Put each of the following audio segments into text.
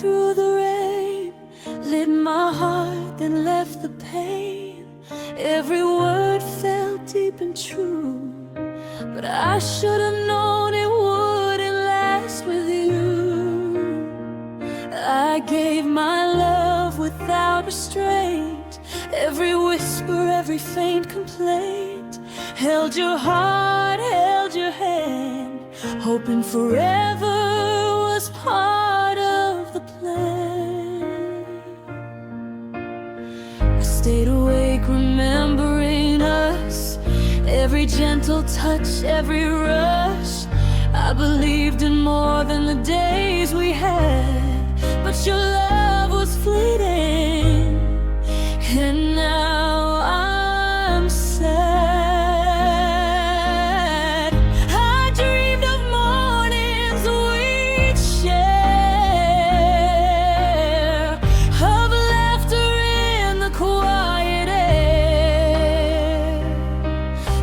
through the rain, lit my heart, then left the pain. Every word felt deep and true, but I should have known it wouldn't last with you. I gave my love without restraint, every whisper, every faint complaint. Held your heart, held your hand, hoping forever was part of the plan. I stayed awake remembering us, every gentle touch, every rush. I believed in more than the days we had, but your love was fleeting, and now I'm sad. I dreamed of mornings we'd share, of laughter in the quiet air,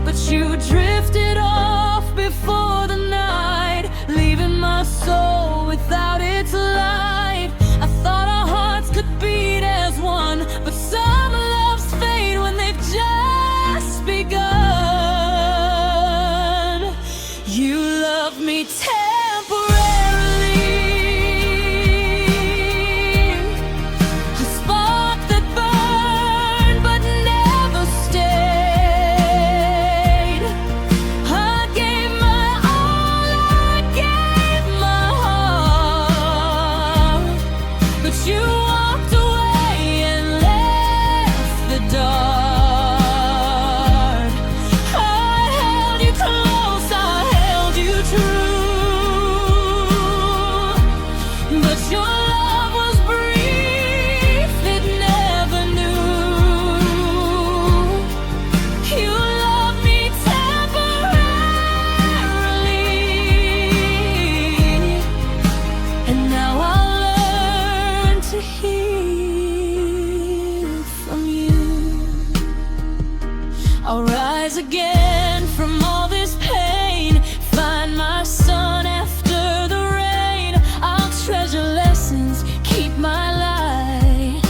but you drifted off before the night, leaving my soul without its light. I thought our hearts could beat as one, but some loves fade when they've just begun. You love me temporarily, a spark that burned but never stayed. I gave my all, I gave my heart, but you walked away and left the dark. I held you close, I held you true, but your love was brief, it never knew. You loved me temporarily, and now I'll learn to heal from you. I'll rise again from all this pain, find my sun after the rain. I'll treasure lessons, keep my light,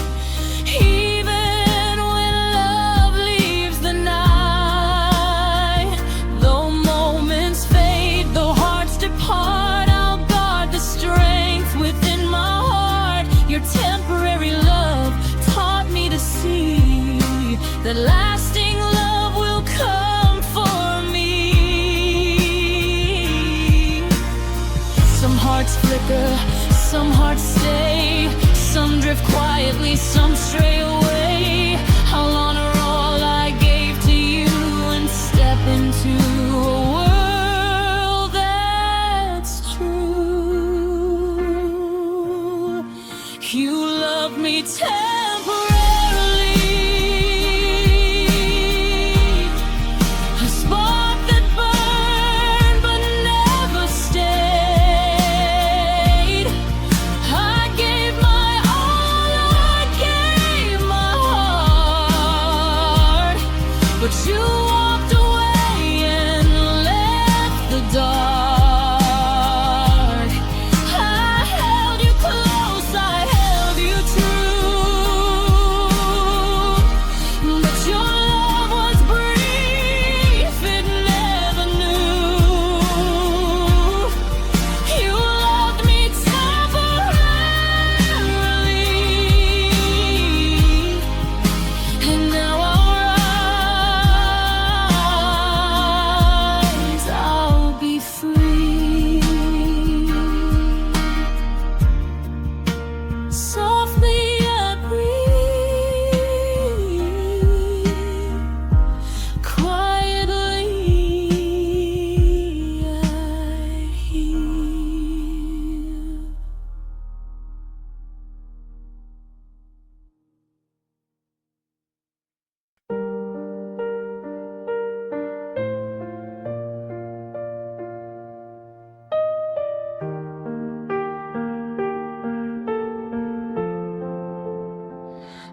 even when love leaves the night. Though moments fade, though hearts depart, I'll guard the strength within my heart. Your temporary love taught me to see that lasting love will come for me. Some hearts flicker, some hearts stay, some drift quietly, some stray away. I'll honor all I gave to you and step into a world that's true. You love me temporarily, a spark that burned but never stayed. I gave my all, I gave my heart, but you walked away and left the dark. I held you close, I held you true, but your love was brief, it never knew. You loved me temporarily, and now I'll rise, I'll be free. Softly I breathe, quietly I heal.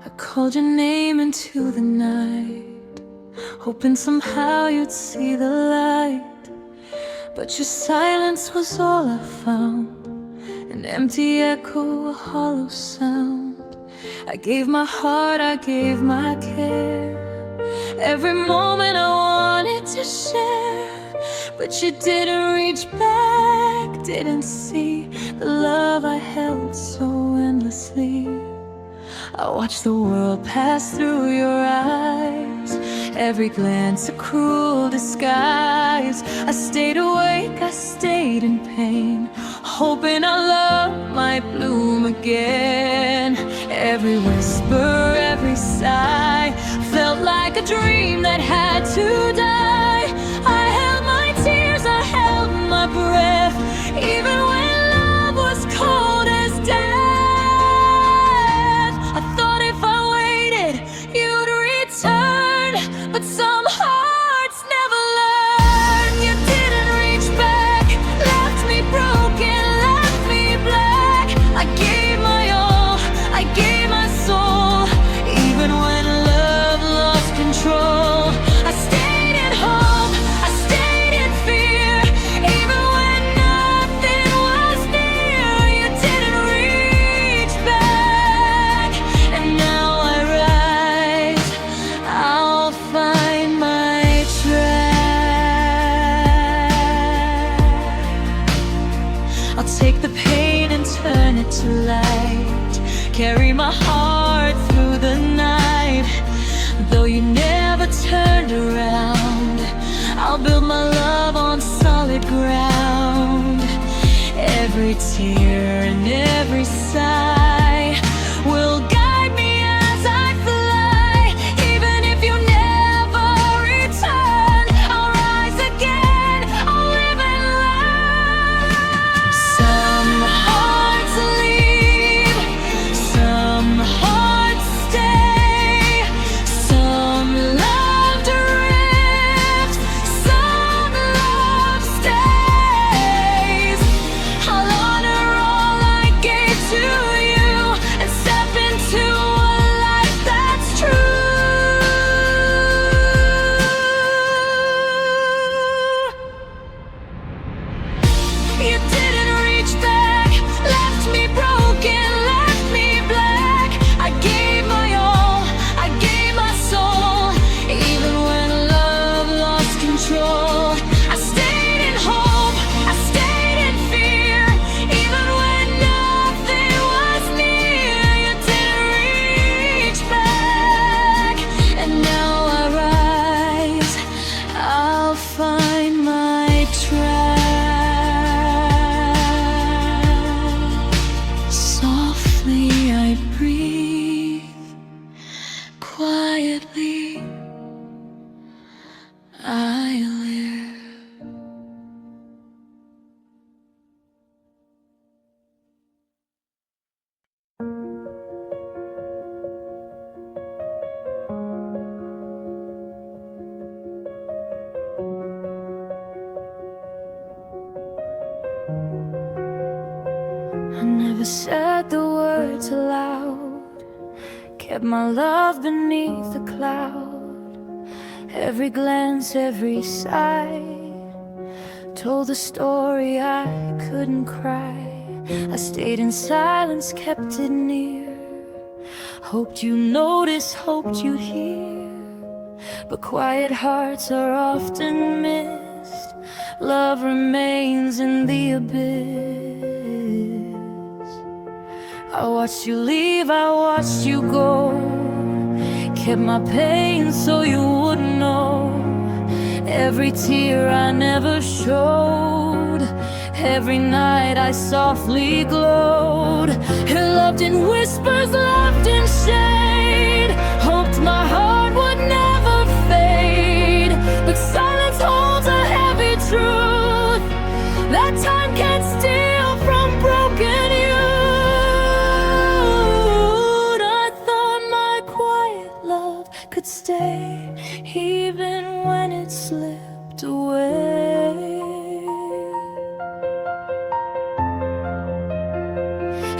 I called your name into the night, hoping somehow you'd see the light. But your silence was all I found, and an empty echo, a hollow sound. I gave my heart, I gave my care, every moment I wanted to share. But you didn't reach back, didn't see the love I held so endlessly. I watched the world pass through your eyes, every glance a cruel disguise. I stayed awake, I stayed in pain, hoping our love might bloom again. Every whisper, every sigh felt like a dream that had to die. I held my tears, I held my breath, even when love was cold as death. I thought if I waited, you'd return, but some hearts never learn. You didn't reach back, left me broken, left me black. I gave my all, I gave my soul, even when love lost control. I stayed at home, I stayed in fear, even when nothing was near. You didn't reach back, and now I rise, I'll find my track. I'll take the pain and turn it to light, carry my heart through the night. Though you never turned around, I'll build my love on solid ground. Every tear and every sigh will guide me as I fly. Even if you never return, I'll rise again, I'll live and learn. Some hearts leave, some hearts stay, some love drifts, some love stays. I'll honor all I gave to you and step into a life that's true. You didn't reach back, left me broken, left me black. I gave my all, I gave my soul, even when love lost control. I stayed in hope, I stayed in fear, even when nothing was near. You didn't reach back, and now I rise, I'll find my track. Softly I breathe, quietly I live. I never said the words aloud, kept my love beneath the cloud. Every glance, every sigh told a story I couldn't cry. I stayed in silence, kept it near, hoped you notice, hoped you'd hear. But quiet hearts are often missed, love remains in the abyss. I watched you leave, I watched you go, kept my pain so you wouldn't know. Every tear I never showed, every night I softly glowed. You loved in whispers, loved in shade, hoped my heart would never fade. But silence holds a heavy truth that time can't steal from broken youth. I thought my quiet love could stay, even when it slipped away.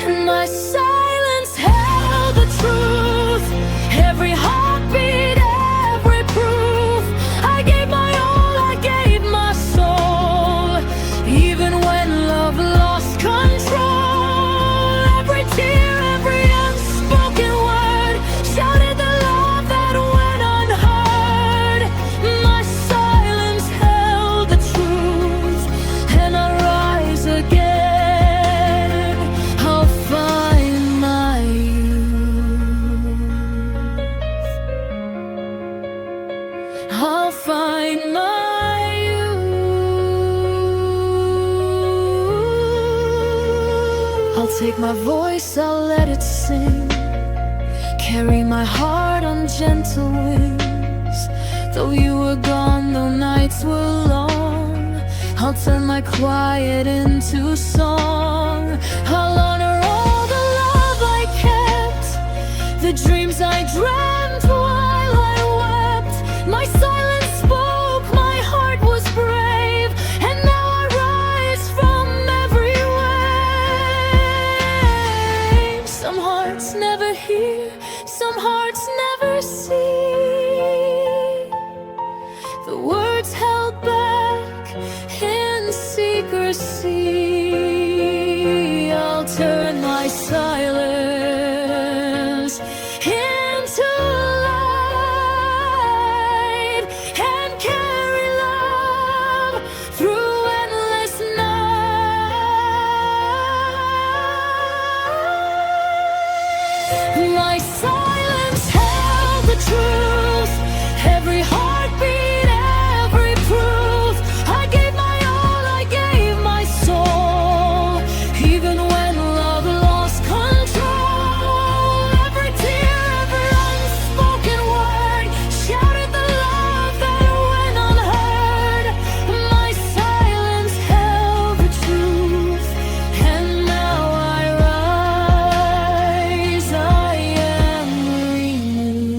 And my silence held the truth. Take my voice, I'll let it sing. Carry my heart on gentle wings. Though you were gone, though nights were long, I'll turn my quiet into song. I'll honor all the love I kept, the dreams I dreamt while I wept. My silence spoke, my heart was brave, and now I rise from every wave. Some hearts never hear, some hearts never see the words held back in secrecy. I'll turn my silence into light and carry love through endless night. My silence held the truth, every heartbeat, every proof. I gave my all, I gave my soul, even when love lost control. Every tear, every unspoken word shouted the love that went unheard. My silence held the truth, and now I rise. I am renewed.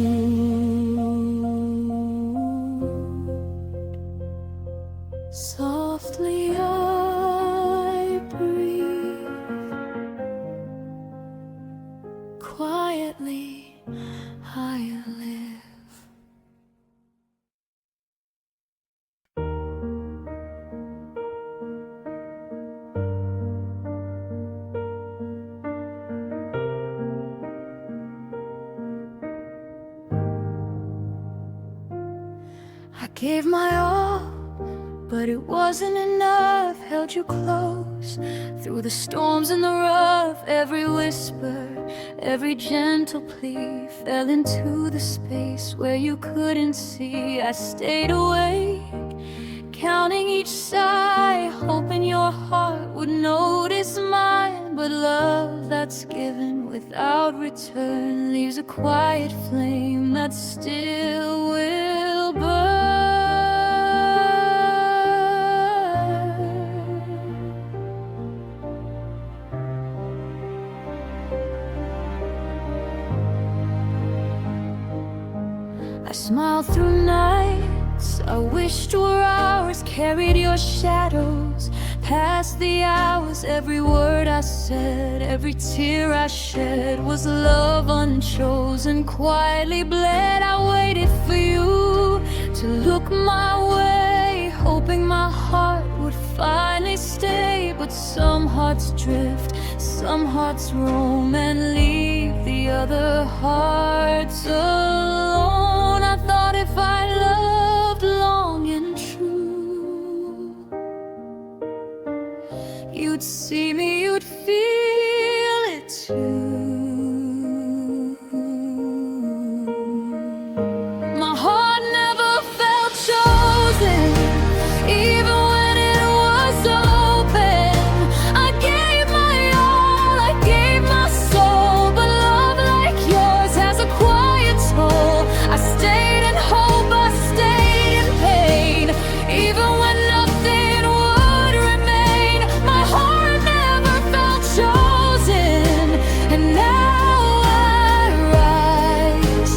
Softly I breathe, quietly I live. I gave my all, but it wasn't enough. Held you close through the storms and the rough. Every whisper, every gentle plea fell into the space where you couldn't see. I stayed awake, counting each sigh, hoping your heart would notice mine. But love that's given without return leaves a quiet flame that still will burn. I smiled through nights I wished were ours, carried your shadows past the hours. Every word I said, every tear I shed was love unchosen, quietly bled. I waited for you to look my way, hoping my heart would finally stay. But some hearts drift, some hearts roam and leave the other hearts alone. I thought if I loved long and true, you'd see me, you'd feel it too. My heart never felt chosen, even when it was open. I gave my all, I gave my soul, but love like yours has a quiet toll. I stayed in hope, I stayed in pain, even when nothing would remain. My heart never felt chosen, and now I rise,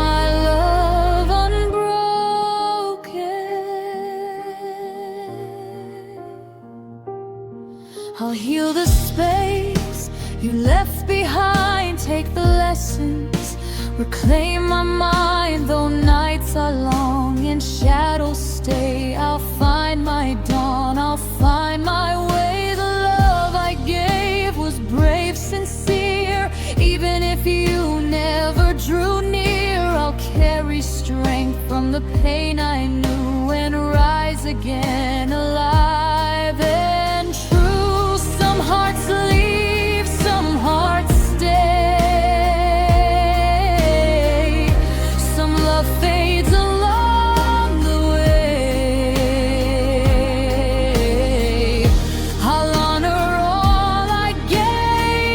my love unbroken. I'll heal the space you left behind, take the lessons, reclaim my mind. Though nights are long and shadows stay, I'll find my dawn, I'll find my way. The love I gave was brave, sincere, even if you never drew near. I'll carry strength from the pain I knew and rise again, alive and true. Some hearts leave, some hearts stay, some love fades along the way. I'll honor all I gave.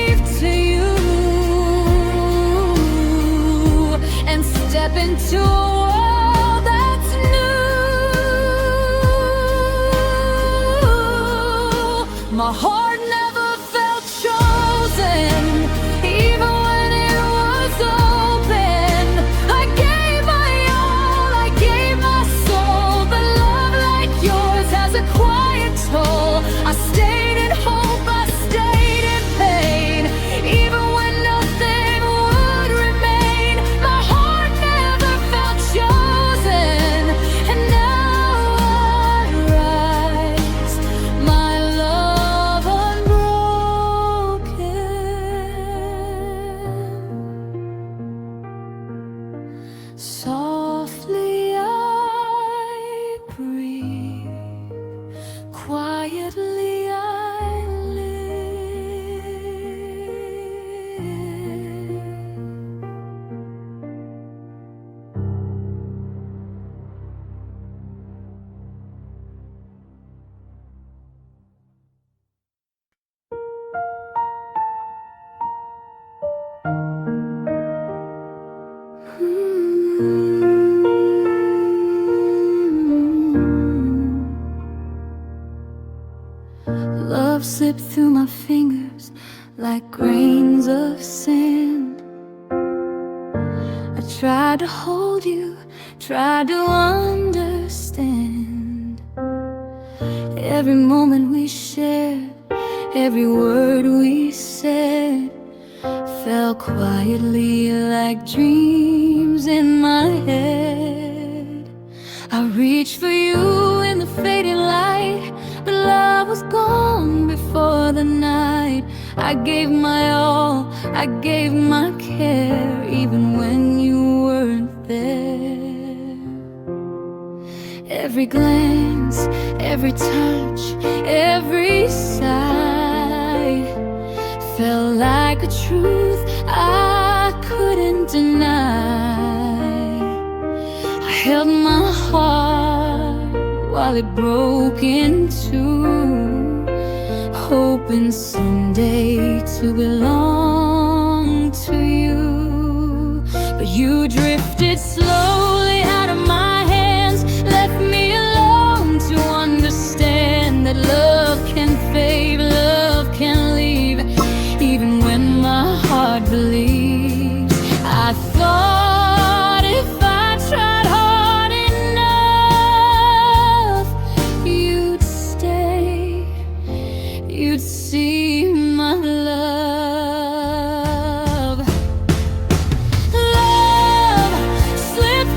Softly I breathe, quietly I live. Love slipped through my fingers like grains of sand. I tried to hold you, tried to understand. Every moment we shared, every word we said, fell quietly like dreams in my head. I reached for you in the fading light, but love was gone before the night. I gave my all, I gave my care, even when you weren't there. Every glance, every touch, every sigh felt like a truth I couldn't deny. I held my heart while it broke in two, hoping someday to belong to you. But you drifted slowly out of my hands, left me alone to understand that love can fade, love can leave, even when my heart believes. I thought if I tried hard enough, you'd stay, you'd see my love. Love slipped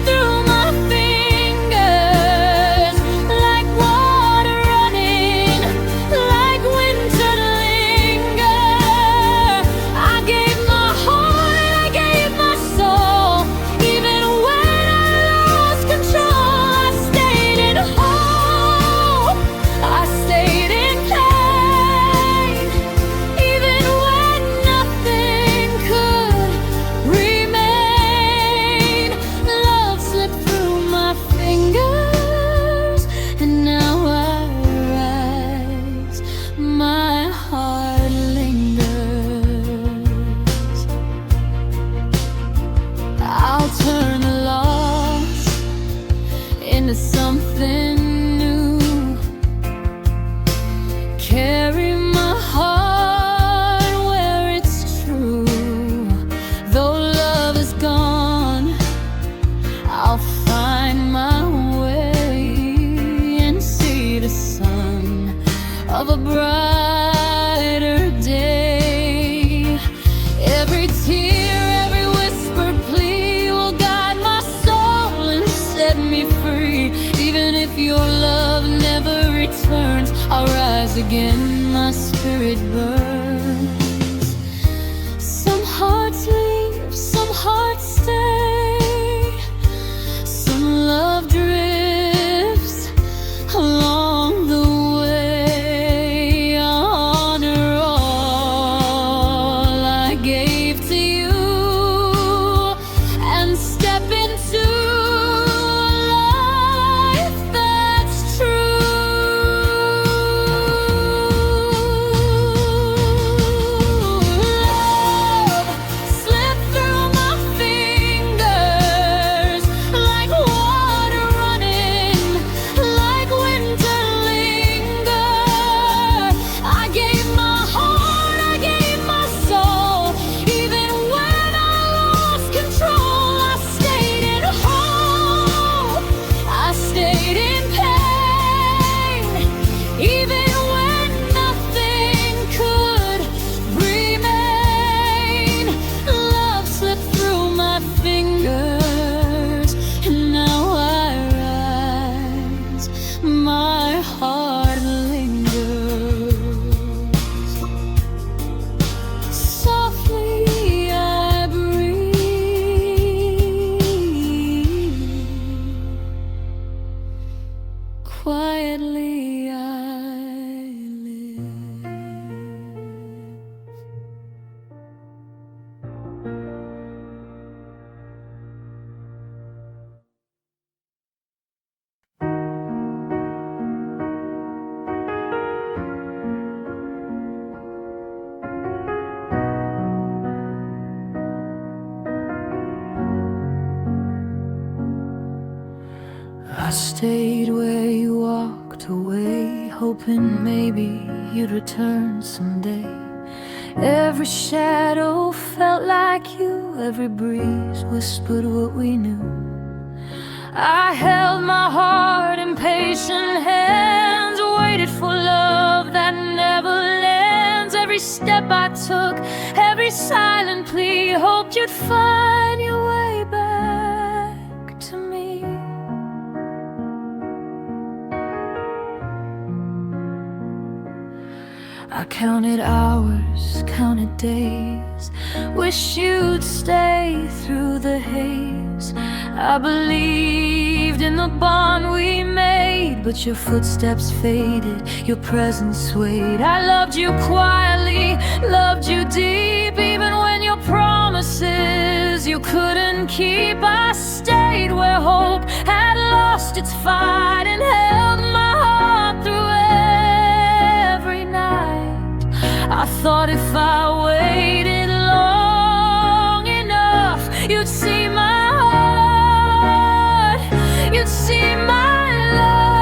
stayed where you walked away, hoping maybe you'd return someday. Every shadow felt like you, every breeze whispered what we knew. I held my heart in patient hands, waited for love that never lands. Every step I took, every silent plea, hoped you'd find your way back to me. I counted hours, counted days, wish you'd stay through the haze. I believed in the bond we made, but your footsteps faded, your presence swayed. I loved you quietly, loved you deep, even when your promises you couldn't keep. I stayed where hope had lost its fight and held my heart through every night. I thought if I waited long enough, you'd see my heart, you'd see my love.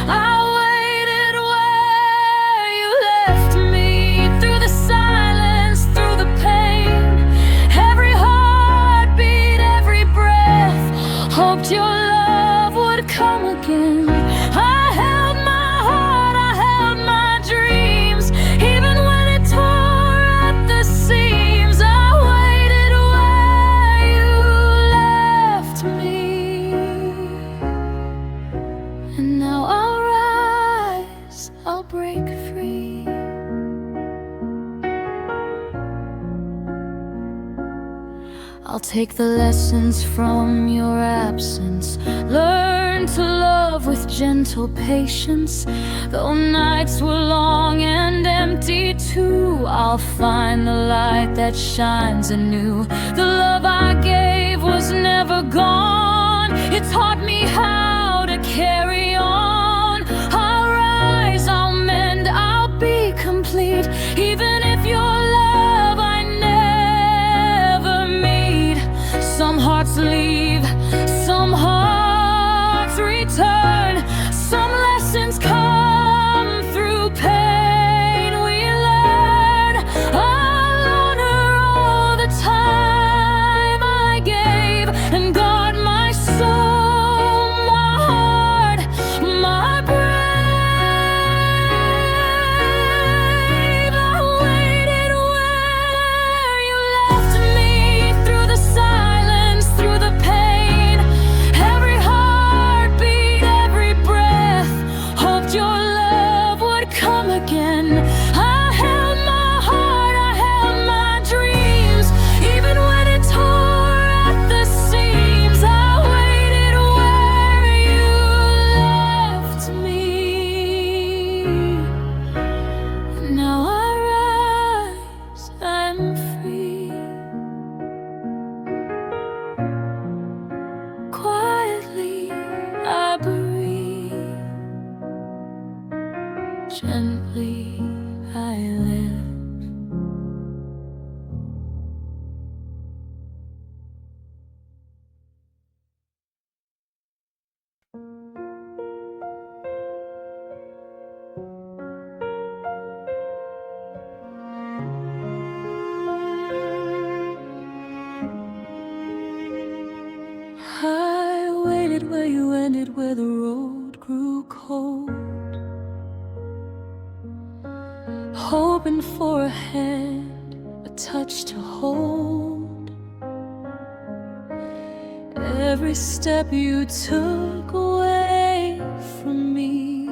I waited where you left me, through the silence, through the pain. Every heartbeat, every breath, hoped your love would come again. I'll take the lessons from your absence, learn to love with gentle patience. Though nights were long and empty too, I'll find the light that shines anew. The love I gave was never gone, it taught me how to carry on. I'll rise, I'll mend, I'll be complete, even if your love I never meet. Some hearts leave, some hearts return, some lessons come through pain we learn. I'll honor all the time I gave and guard my soul, my heart, my brave. I waited where you left me, through the silence, through the pain. Every heartbeat, every breath, hoped your love would come again. I held my heart, I held my dreams, even when it tore at the seams. I waited where you left me. Now I rise, I'm free. Quietly I breathe, gently I live. I waited where you ended, where the road grew cold, hoping for a hand, a touch to hold. Every step you took away from me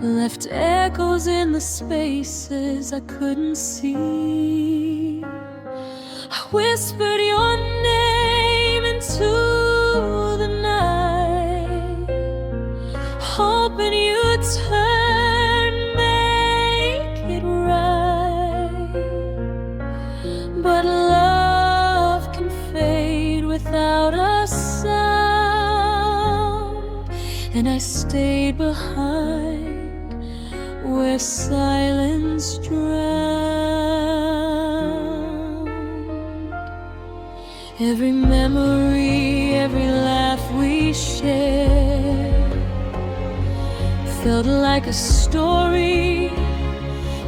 left echoes in the spaces I couldn't see. I whispered your name into the night, hoping you'd turn, make it right. But love can fade without a sound, and I stayed behind where silence drowned. Every memory, every laugh we shared felt like a story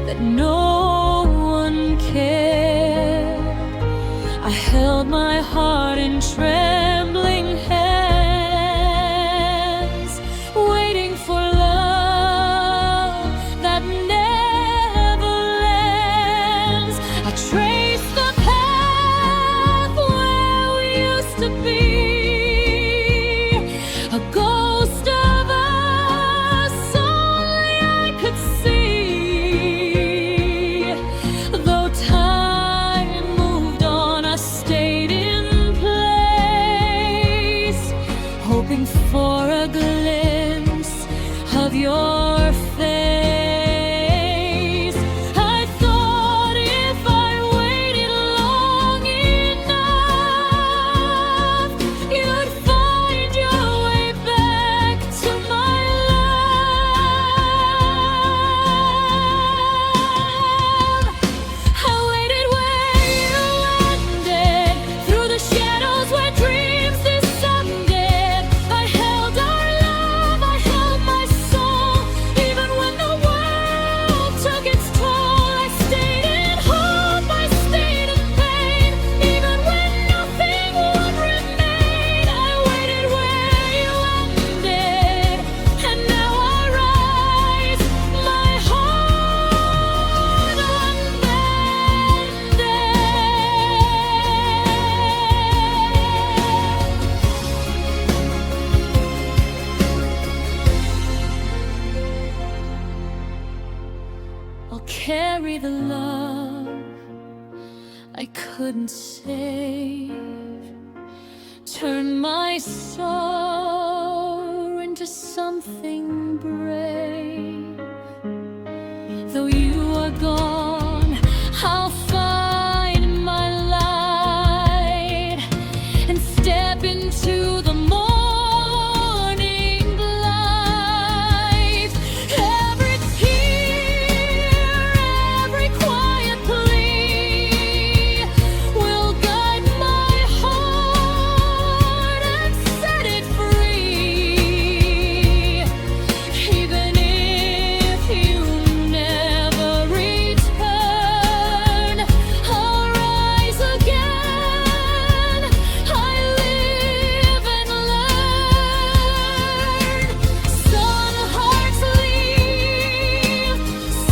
that no one cared. I held my heart in trembling hands, waiting for love that never ends. I traced the path where we used to be, a ghost of us only I could see. Though time moved on, I stayed in place, hoping for a glimpse of your face. I thought if I waited long enough, you'd find your way back to my love. I waited where you ended, through the shadows where dreams descended. I held our love, I held my soul, even when the world took its toll. I stayed in hope, I stayed in pain, even when nothing would remain. I waited where you ended, and now I rise, my heart unbended. I'll carry the love I couldn't save, turn my sorrow into something brave. Though you are gone, I'll find my light and step into the morning light. Every tear, every quiet plea will guide my heart and set it free. Even if you never return, I'll rise again. I live and learn. Some hearts leave,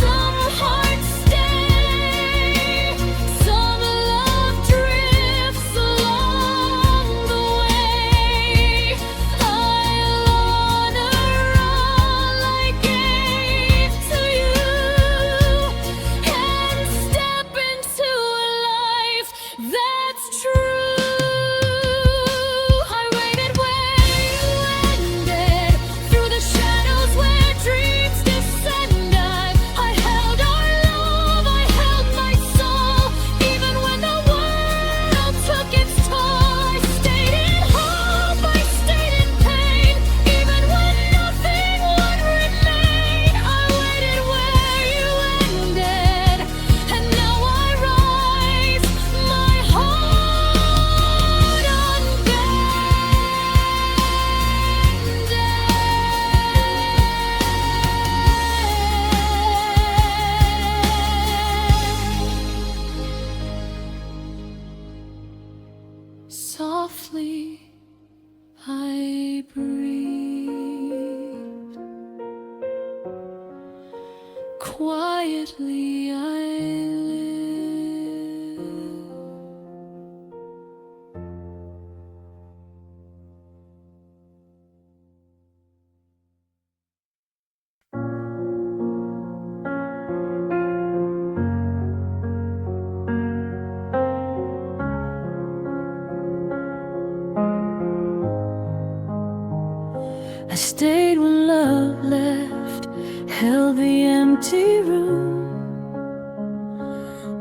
some hearts stay, some love drifts along the way. I'll honor all I gave to you and step into a life that's true. I waited where you ended, through the shadows where dreams descend. I held our love, I held my soul, even when the world took its toll. I stayed in hope, I stayed in pain, even when nothing would remain. I waited where you ended, and now I rise, my heart unbended. Softly I breathe, quietly I live. I stayed when love left, held the empty room,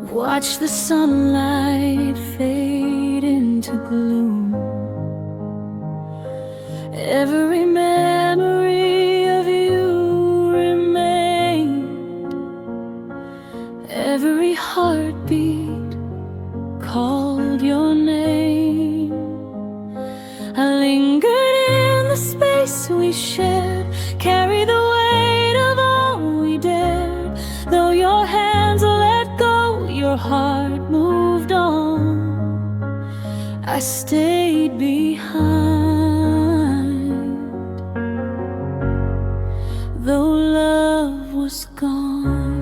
watched the sunlight fade into gloom. Every memory of you remained, every heartbeat called your name. your heart moved on, I stayed behind, though love was gone.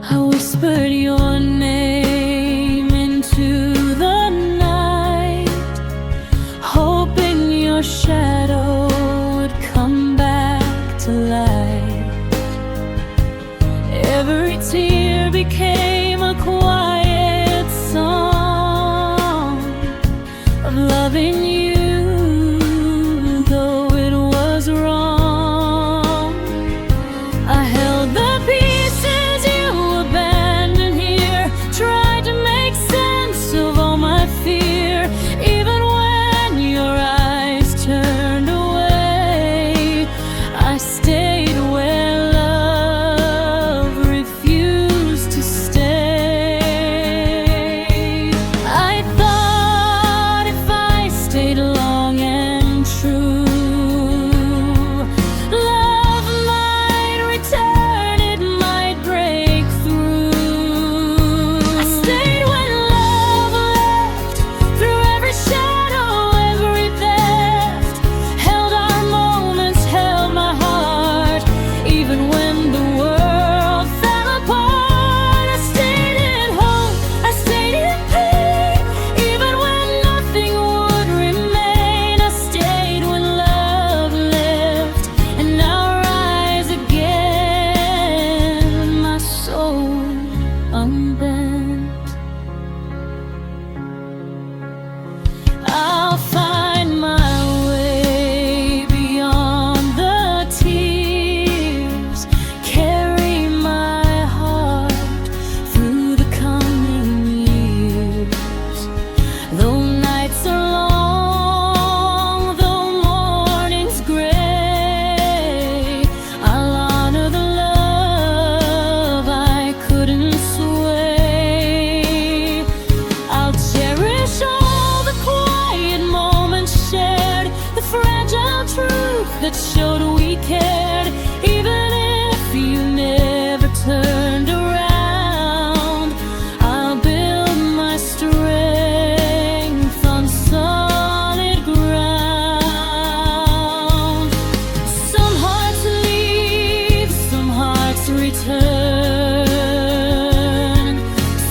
I whispered your name into the night, hoping your shadow would come back to light. Every tear became a quiet song of loving you, though it was wrong. I held the pieces you abandoned here, tried to make sense of all my fear, even when your eyes turned away. I stayed where love refused to stay. I thought if I stayed long and true, love might return, it might break through. I stayed when love left, through every shadow, every theft, held our moments, held my heart, even when the world fell apart. I stayed in hope, I stayed in pain, even when nothing would remain. I stayed when love left, and now rise again, my soul unbent. I'll find my way beyond the tears, carry my heart through the coming years. Though nights are long, though morning's gray, I'll honor the love I couldn't sway. I'll cherish all the quiet moments shared, the fragile truth that showed we cared, even if you never turned around. I'll build my strength on solid ground. Some hearts leave, some hearts return.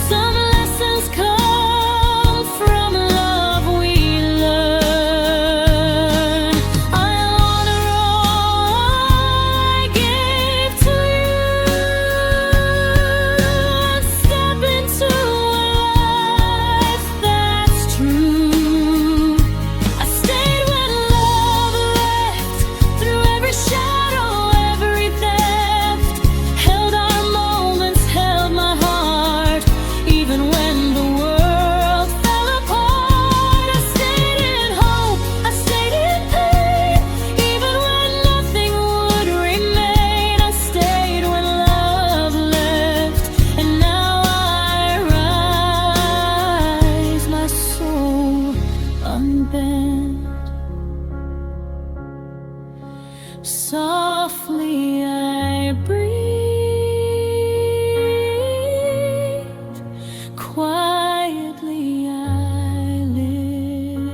Some lessons come from love we learn. I'll honor all I gave to you, and step into a life that's true. I stayed when love left, through every shadow, every theft, held our moments, held my heart, even when the world fell apart. I stayed in hope, I stayed in pain, even when nothing would remain. I stayed when love left, and now I rise, my soul unbent. Softly I breathe, quietly I live.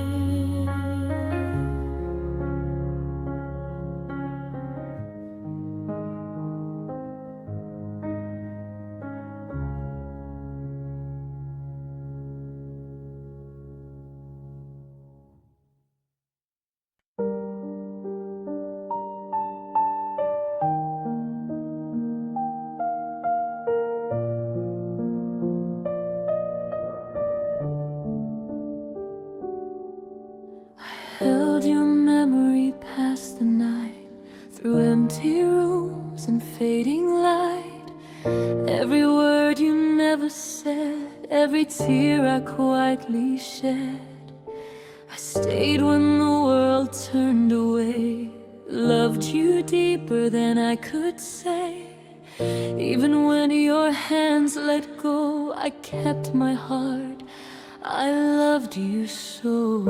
Held your memory past the night, through empty rooms and fading light. Every word you never said, every tear I quietly shed. I stayed when the world turned away, loved you deeper than I could say. Even when your hands let go, I kept my heart, I loved you so.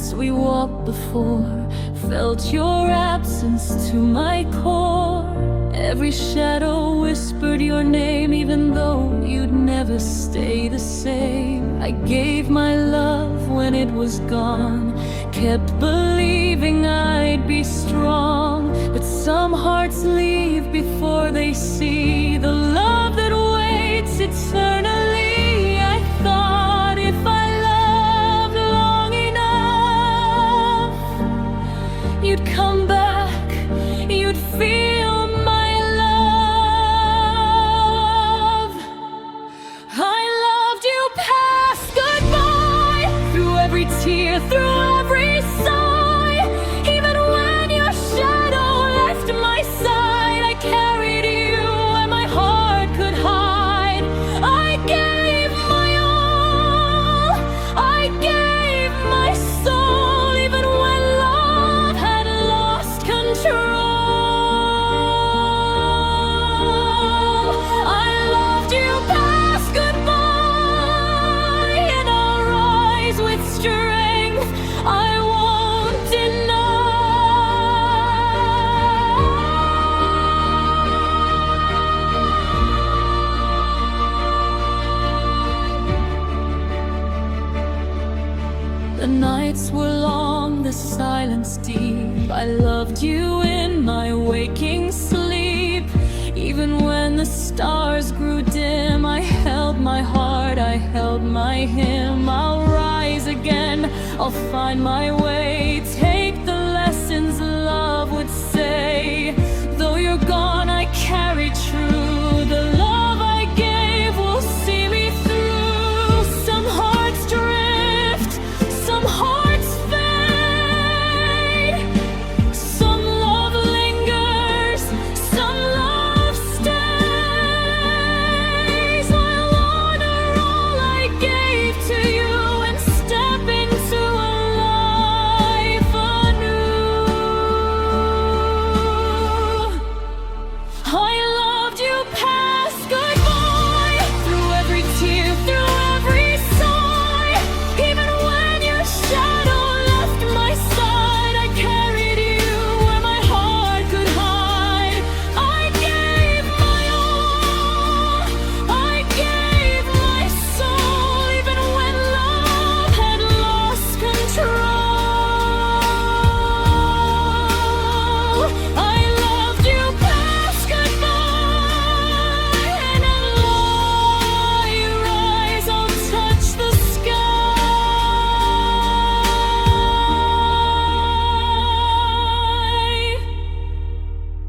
paths we walked before, felt your absence to my core. Every shadow whispered your name, even though you'd never stay the same. I gave my love when it was gone, kept believing I'd be strong. But some hearts leave before they see the love that waits eternally. I thought if I loved long enough, you'd come back, you'd feel my love. I loved you past goodbye, through every tear, through every sigh. Even when your shadow left my side, I carried you where my heart could hide. I gave my all, I gave my soul, even when love had lost control. I loved you past goodbye, and I'll rise with strength I won't deny. The nights were long, the silence deep. I loved you in my waking sleep. Even when the stars grew dim, I held my heart, I held my hymn. I'll rise again, I'll find my way, take the lessons love would say. Though you're gone, I carry true the love I gave will see me through. Some hearts drift, some hearts fade, some love lingers, some love stays. I'll honor all I gave to you and step into a life anew. I loved you past goodbye, through every tear, through every sigh. Even when your shadow left my side, I carried you where my heart could hide. I gave my all, I gave my soul, even when love had lost control. I loved you past goodbye, and I'll rise, I'll touch the sky.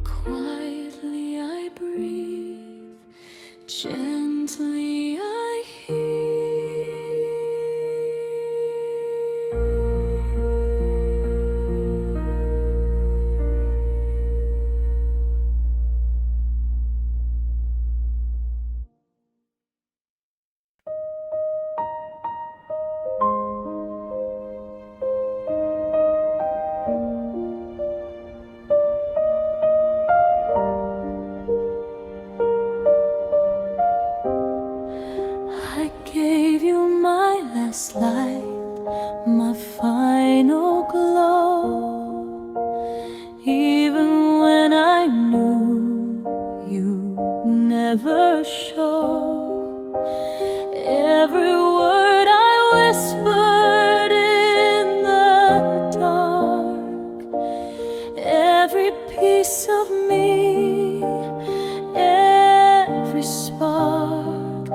Quietly I breathe, gently I hear. I gave you my last light, my final glow. Even when I knew you never show. Every word I whispered in the dark, every piece of me, every spark.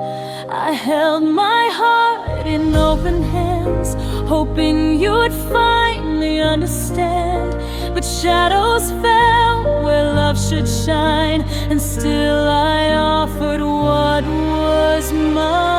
I held my heart in open hands, hoping you'd finally understand. But shadows fell where love should shine, and still I offered what was mine.